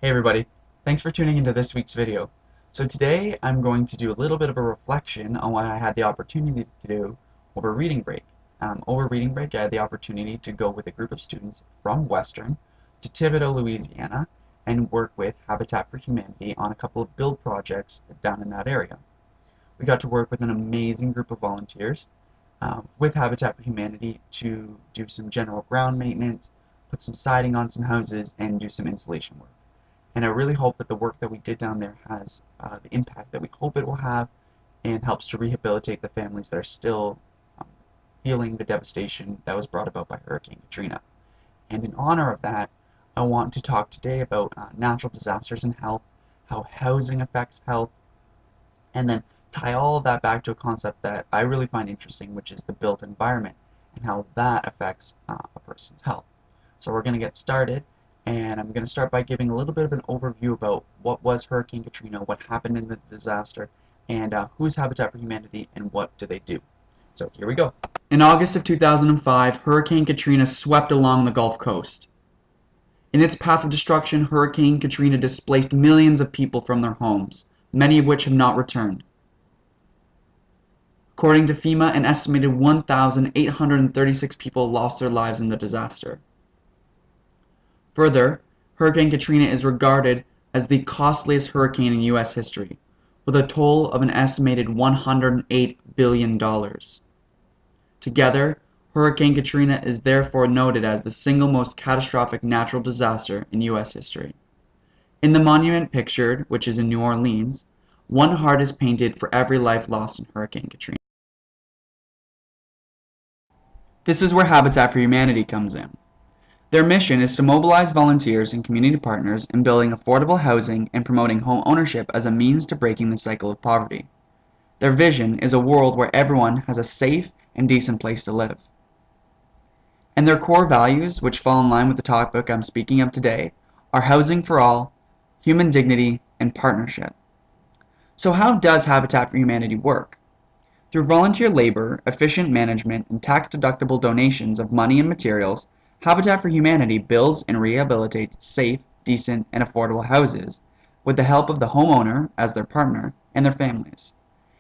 Hey everybody, thanks for tuning into this week's video. So today I'm going to do a little bit of a reflection on what I had the opportunity to do over reading break. Over reading break I had the opportunity to go with a group of students from Western to Thibodaux, Louisiana and work with Habitat for Humanity on a couple of build projects down in that area. We got to work with an amazing group of volunteers with Habitat for Humanity to do some general ground maintenance, put some siding on some houses, and do some insulation work. And I really hope that the work that we did down there has the impact that we hope it will have and helps to rehabilitate the families that are still um, feeling the devastation that was brought about by Hurricane Katrina. And in honor of that, I want to talk today about natural disasters and health, how housing affects health, and then tie all of that back to a concept that I really find interesting, which is the built environment and how that affects a person's health. So we're going to get started, and I'm going to start by giving a little bit of an overview about what was Hurricane Katrina, what happened in the disaster, and who's Habitat for Humanity and what do they do. So here we go. In August of 2005, Hurricane Katrina swept along the Gulf Coast. In its path of destruction, Hurricane Katrina displaced millions of people from their homes, many of which have not returned. According to FEMA, an estimated 1,836 people lost their lives in the disaster. Further, Hurricane Katrina is regarded as the costliest hurricane in U.S. history, with a toll of an estimated $108 billion. Together, Hurricane Katrina is therefore noted as the single most catastrophic natural disaster in U.S. history. In the monument pictured, which is in New Orleans, one heart is painted for every life lost in Hurricane Katrina. This is where Habitat for Humanity comes in. Their mission is to mobilize volunteers and community partners in building affordable housing and promoting home ownership as a means to breaking the cycle of poverty. Their vision is a world where everyone has a safe and decent place to live. And their core values, which fall in line with the topic I'm speaking of today, are housing for all, human dignity, and partnership. So how does Habitat for Humanity work? Through volunteer labor, efficient management, and tax-deductible donations of money and materials, Habitat for Humanity builds and rehabilitates safe, decent, and affordable houses with the help of the homeowner as their partner and their families.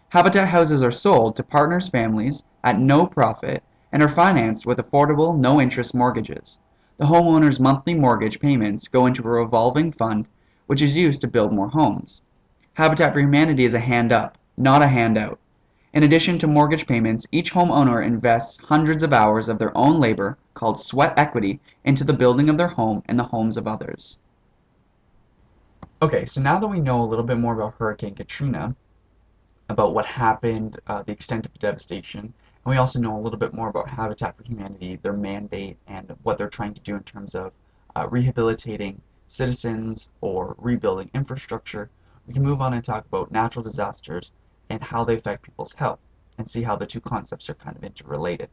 Habitat houses are sold to partners' families at no profit and are financed with affordable, no-interest mortgages. The homeowner's monthly mortgage payments go into a revolving fund which is used to build more homes. Habitat for Humanity is a hand up, not a handout. In addition to mortgage payments, each homeowner invests hundreds of hours of their own labor, called sweat equity, into the building of their home and the homes of others. Okay, so now that we know a little bit more about Hurricane Katrina, about what happened, the extent of the devastation, and we also know a little bit more about Habitat for Humanity, their mandate, and what they're trying to do in terms of rehabilitating citizens or rebuilding infrastructure, we can move on and talk about natural disasters and how they affect people's health, and see how the two concepts are kind of interrelated.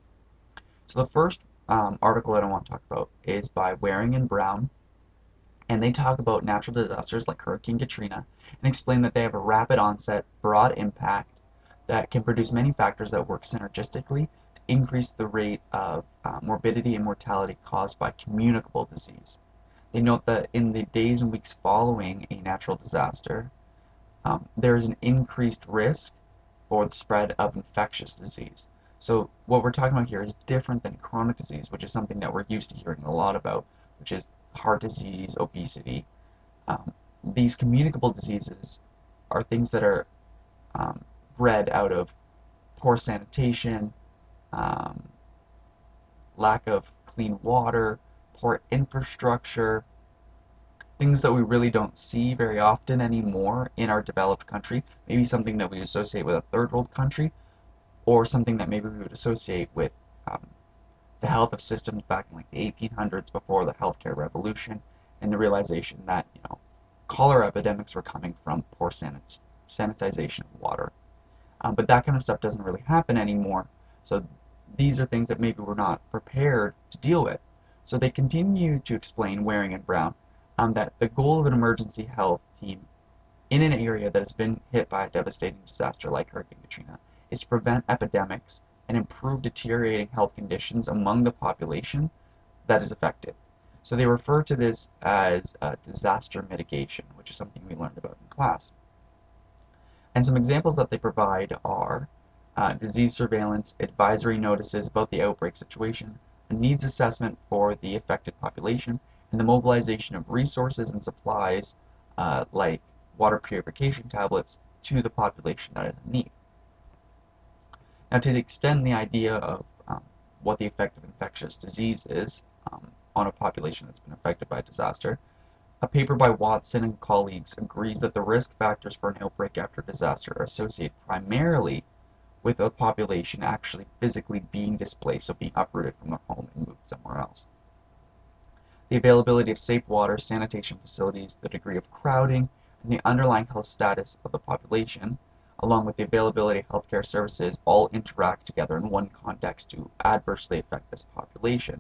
So the first article that I want to talk about is by Waring and Brown, and they talk about natural disasters like Hurricane Katrina and explain that they have a rapid onset, broad impact that can produce many factors that work synergistically to increase the rate of morbidity and mortality caused by communicable disease. They note that in the days and weeks following a natural disaster, there is an increased risk for the spread of infectious disease. So what we're talking about here is different than chronic disease, which is something that we're used to hearing a lot about, which is heart disease, obesity. These communicable diseases are things that are bred out of poor sanitation, um, lack of clean water, poor infrastructure, things that we really don't see very often anymore in our developed country. Maybe something that we associate with a third world country, or something that maybe we would associate with um, the health of systems back in like the 1800s before the healthcare revolution, and the realization that cholera epidemics were coming from poor sanitization of water. But that kind of stuff doesn't really happen anymore. So these are things that maybe we're not prepared to deal with. So they continue to explain, Waring and Brown, that the goal of an emergency health team in an area that has been hit by a devastating disaster like Hurricane Katrina is to prevent epidemics and improve deteriorating health conditions among the population that is affected. So they refer to this as disaster mitigation, which is something we learned about in class. And some examples that they provide are disease surveillance, advisory notices about the outbreak situation, a needs assessment for the affected population, and the mobilization of resources and supplies like water purification tablets to the population that is in need. Now, to extend the idea of what the effect of infectious disease is on a population that's been affected by a disaster, a paper by Watson and colleagues agrees that the risk factors for an outbreak after disaster are associated primarily with a population actually physically being displaced, so being uprooted from their home and moved somewhere else. The availability of safe water, sanitation facilities, the degree of crowding, and the underlying health status of the population, along with the availability of healthcare services, all interact together in one context to adversely affect this population.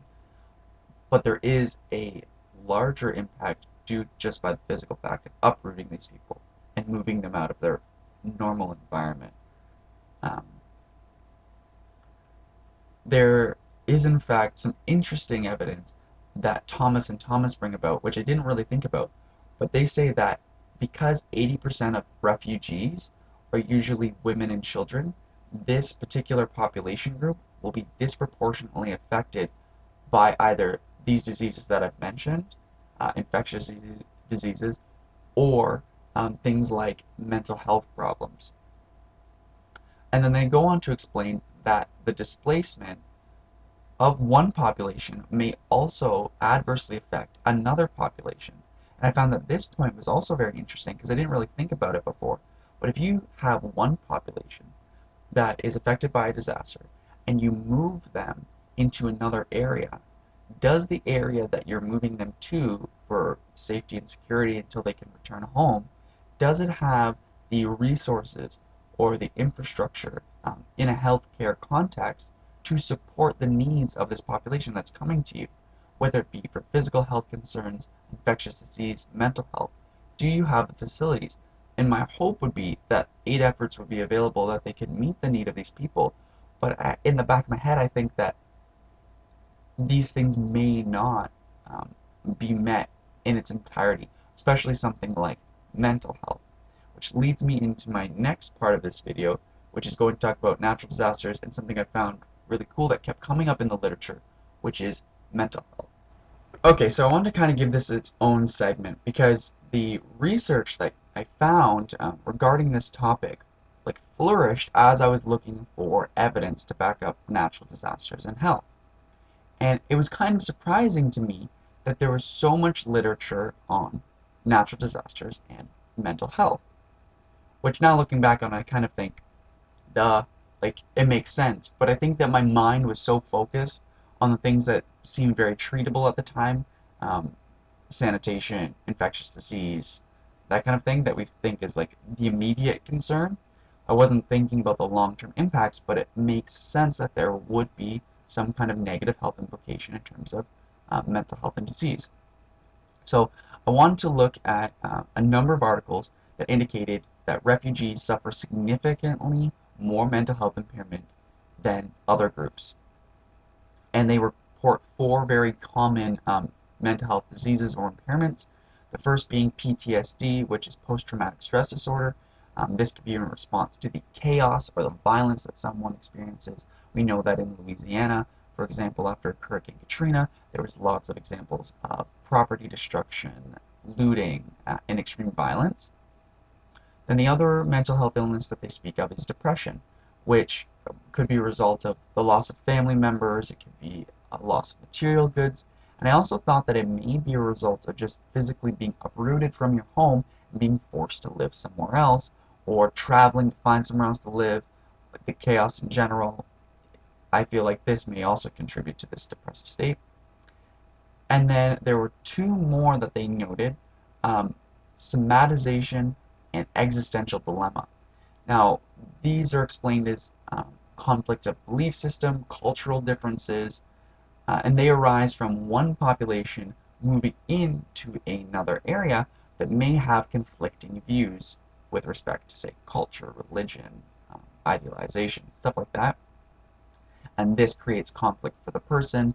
But there is a larger impact due just by the physical fact of uprooting these people and moving them out of their normal environment. There is in fact some interesting evidence that Thomas and Thomas bring about, which I didn't really think about, but they say that because 80% of refugees are usually women and children, this particular population group will be disproportionately affected by either these diseases that I've mentioned, infectious diseases, or things like mental health problems. And then they go on to explain that the displacement of one population may also adversely affect another population. And I found that this point was also very interesting because I didn't really think about it before. But if you have one population that is affected by a disaster and you move them into another area, does the area that you're moving them to for safety and security until they can return home, does it have the resources or the infrastructure in a healthcare context to support the needs of this population that's coming to you, whether it be for physical health concerns, infectious disease, mental health? Do you have the facilities? And my hope would be that aid efforts would be available that they could meet the need of these people. But in the back of my head, I think that these things may not be met in its entirety, especially something like mental health, which leads me into my next part of this video, which is going to talk about natural disasters and something I found really cool that kept coming up in the literature, which is mental health. Okay, so I wanted to kind of give this its own segment because the research that I found regarding this topic flourished as I was looking for evidence to back up natural disasters and health. And it was kind of surprising to me that there was so much literature on natural disasters and mental health. Which now looking back on, I kind of think, duh, it makes sense. But I think that my mind was so focused on the things that seemed very treatable at the time, sanitation, infectious disease, that kind of thing that we think is the immediate concern. I wasn't thinking about the long-term impacts, but it makes sense that there would be some kind of negative health implication in terms of mental health and disease. So I wanted to look at a number of articles that indicated that refugees suffer significantly more mental health impairment than other groups. And they report four very common mental health diseases or impairments. The first being PTSD, which is post-traumatic stress disorder. This could be in response to the chaos or the violence that someone experiences. We know that in Louisiana, for example, after Hurricane Katrina, there was lots of examples of property destruction, looting, and extreme violence. Then the other mental health illness that they speak of is depression, which could be a result of the loss of family members, it could be a loss of material goods, and I also thought that it may be a result of just physically being uprooted from your home and being forced to live somewhere else, or traveling to find somewhere else to live, like the chaos in general. I feel like this may also contribute to this depressive state. And then there were two more that they noted, somatization and existential dilemma. Now, these are explained as conflict of belief system, cultural differences, and they arise from one population moving into another area that may have conflicting views with respect to, say, culture, religion, idealization, stuff like that. And this creates conflict for the person,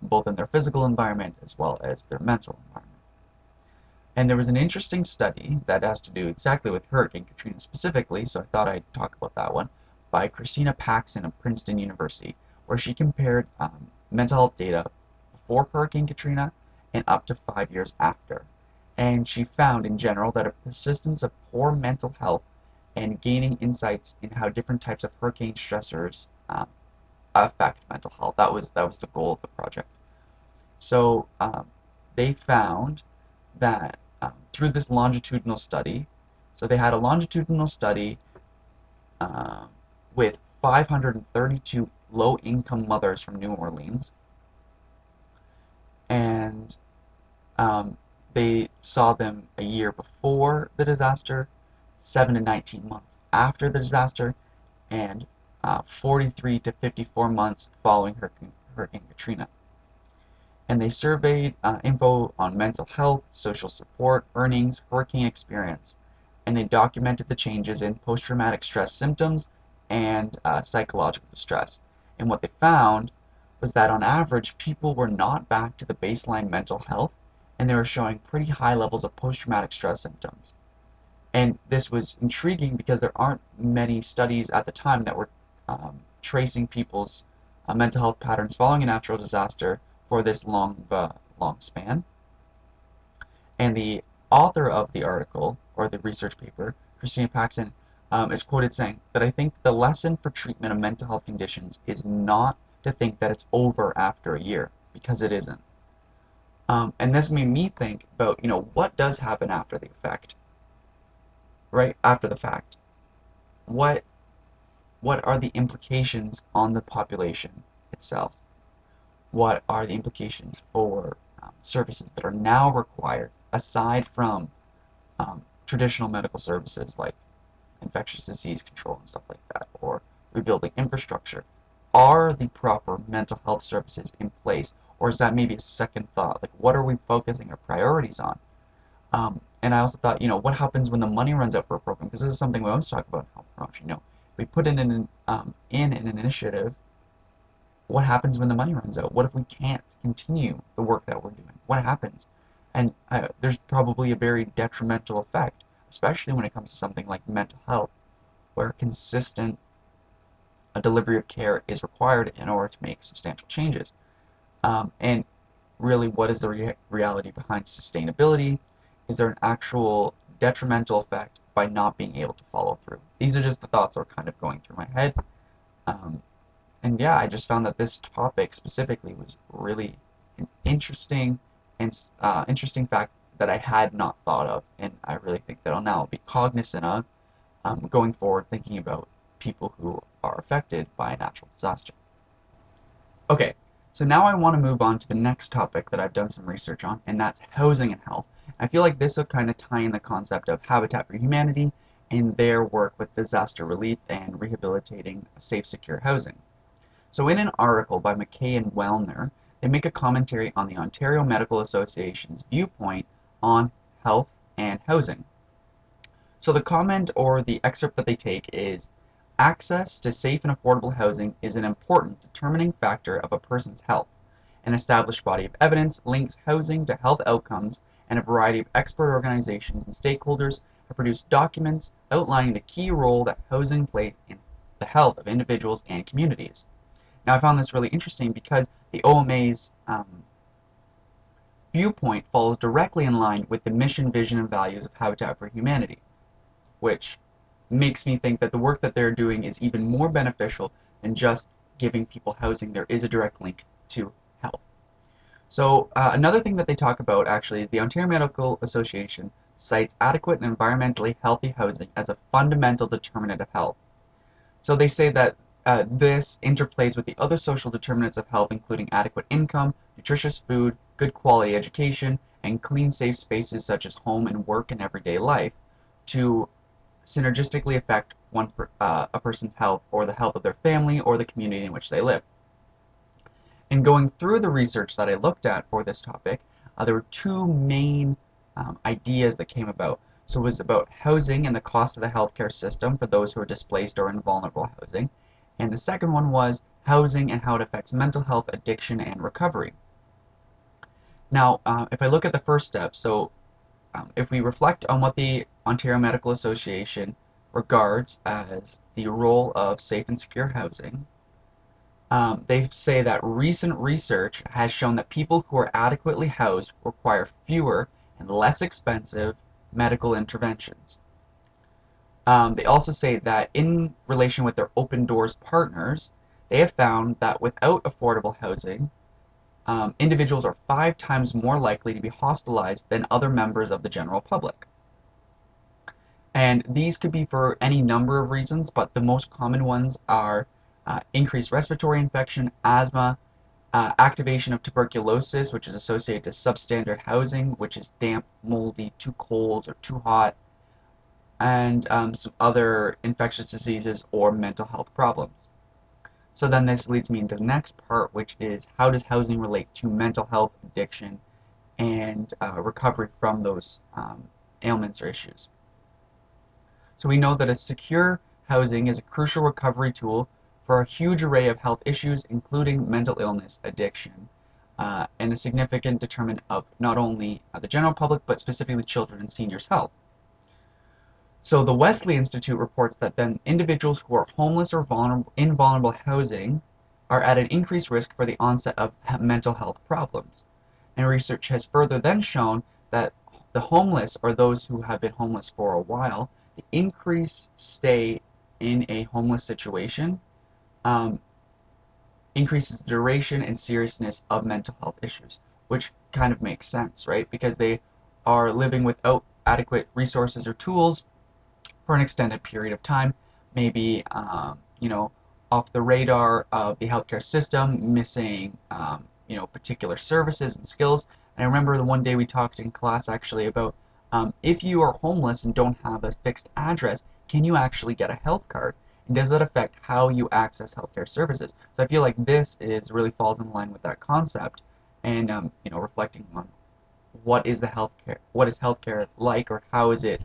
both in their physical environment as well as their mental environment. And there was an interesting study that has to do exactly with Hurricane Katrina specifically, so I thought I'd talk about that one, by Christina Paxson of Princeton University, where she compared mental health data before Hurricane Katrina and up to 5 years after. And she found in general that a persistence of poor mental health and gaining insights in how different types of hurricane stressors affect mental health. That was the goal of the project. So they found that through this longitudinal study, so they had a longitudinal study uh, with 532 low-income mothers from New Orleans, and they saw them a year before the disaster, 7 to 19 months after the disaster, and 43 to 54 months following Hurricane Katrina. And they surveyed info on mental health, social support, earnings, hurricane experience, and they documented the changes in post-traumatic stress symptoms and psychological distress. And what they found was that on average, people were not back to the baseline mental health, and they were showing pretty high levels of post-traumatic stress symptoms. And this was intriguing because there aren't many studies at the time that were tracing people's mental health patterns following a natural disaster for this long span. And the author of the article, or the research paper, Christina Paxson, is quoted saying that I think the lesson for treatment of mental health conditions is not to think that it's over after a year, because it isn't. And this made me think about, what does happen after the effect, right? After the fact. What what are the implications on the population itself? What are the implications for services that are now required aside from traditional medical services like infectious disease control and stuff like that, or rebuilding infrastructure? Are the proper mental health services in place, or is that maybe a second thought? Like, what are we focusing our priorities on? And I also thought, what happens when the money runs out for a program? Because this is something we always talk about in health promotion. We put in an initiative. What happens when the money runs out? What if we can't continue the work that we're doing? What happens? And there's probably a very detrimental effect, especially when it comes to something like mental health, where consistent delivery of care is required in order to make substantial changes. And really, what is the reality behind sustainability? Is there an actual detrimental effect by not being able to follow through? These are just the thoughts that are kind of going through my head. And yeah, I just found that this topic specifically was really an interesting and interesting fact that I had not thought of, and I really think that I'll now be cognizant of going forward, thinking about people who are affected by a natural disaster. Okay, so now I want to move on to the next topic that I've done some research on, and that's housing and health. I feel like this will kind of tie in the concept of Habitat for Humanity and their work with disaster relief and rehabilitating safe, secure housing. So in an article by McKay and Wellner, they make a commentary on the Ontario Medical Association's viewpoint on health and housing. So the comment or the excerpt that they take is, access to safe and affordable housing is an important determining factor of a person's health. An established body of evidence links housing to health outcomes, and a variety of expert organizations and stakeholders have produced documents outlining the key role that housing plays in the health of individuals and communities. Now, I found this really interesting because the OMA's viewpoint falls directly in line with the mission, vision, and values of Habitat for Humanity, which makes me think that the work that they're doing is even more beneficial than just giving people housing. There is a direct link to health. So another thing that they talk about actually is the Ontario Medical Association cites adequate and environmentally healthy housing as a fundamental determinant of health. So they say that this interplays with the other social determinants of health, including adequate income, nutritious food, good quality education, and clean, safe spaces such as home and work and everyday life, to synergistically affect a person's health or the health of their family or the community in which they live. And going through the research that I looked at for this topic, there were two main ideas that came about. So it was about housing and the cost of the healthcare system for those who are displaced or in vulnerable housing. And the second one was housing and how it affects mental health, addiction, and recovery. Now, if I look at the first step, if we reflect on what the Ontario Medical Association regards as the role of safe and secure housing, they say that recent research has shown that people who are adequately housed require fewer and less expensive medical interventions. They also say that in relation with their open doors partners, they have found that without affordable housing, individuals are 5 times more likely to be hospitalized than other members of the general public. And these could be for any number of reasons, but the most common ones are increased respiratory infection, asthma, activation of tuberculosis, which is associated to substandard housing, which is damp, moldy, too cold, or too hot, and some other infectious diseases or mental health problems. So then this leads me into the next part, which is how does housing relate to mental health, addiction, and recovery from those ailments or issues. So we know that a secure housing is a crucial recovery tool for a huge array of health issues, including mental illness, addiction, and a significant determinant of not only the general public, but specifically children and seniors' health. So the Wellesley Institute reports that then individuals who are homeless or in vulnerable housing are at an increased risk for the onset of mental health problems. And research has further then shown that the homeless, or those who have been homeless for a while, the increased stay in a homeless situation increases the duration and seriousness of mental health issues, which kind of makes sense, right? Because they are living without adequate resources or tools for an extended period of time, maybe off the radar of the healthcare system, missing particular services and skills. And I remember the one day we talked in class actually about if you are homeless and don't have a fixed address, can you actually get a health card? And does that affect how you access healthcare services? So I feel like this really falls in line with that concept, and reflecting on what is healthcare like, or how is it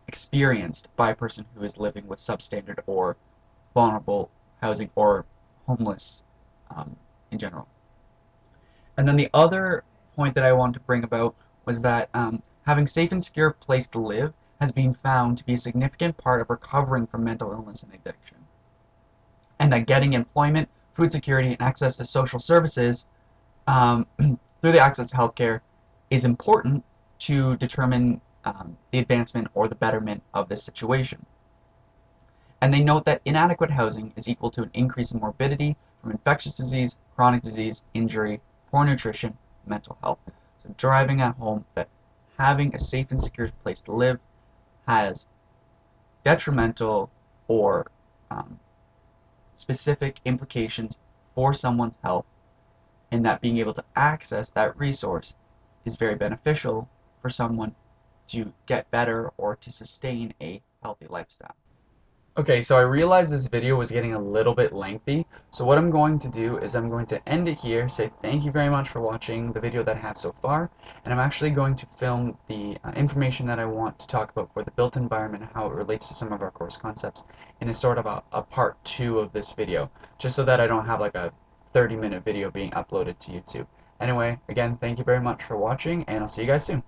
experienced by a person who is living with substandard or vulnerable housing or homeless in general. And then the other point that I want to bring about was that having safe and secure place to live has been found to be a significant part of recovering from mental illness and addiction. And that getting employment, food security, and access to social services through the access to healthcare is important to determine the advancement or the betterment of this situation. And they note that inadequate housing is equal to an increase in morbidity from infectious disease, chronic disease, injury, poor nutrition, mental health. So driving at home that having a safe and secure place to live has detrimental or specific implications for someone's health, and that being able to access that resource is very beneficial for someone to get better or to sustain a healthy lifestyle. Okay, so I realized this video was getting a little bit lengthy, so what I'm going to do is I'm going to end it here, say thank you very much for watching the video that I have so far, and I'm actually going to film the information that I want to talk about for the built environment and how it relates to some of our course concepts in a sort of a part 2 of this video, just so that I don't have like a 30-minute video being uploaded to YouTube. Anyway, again, thank you very much for watching, and I'll see you guys soon.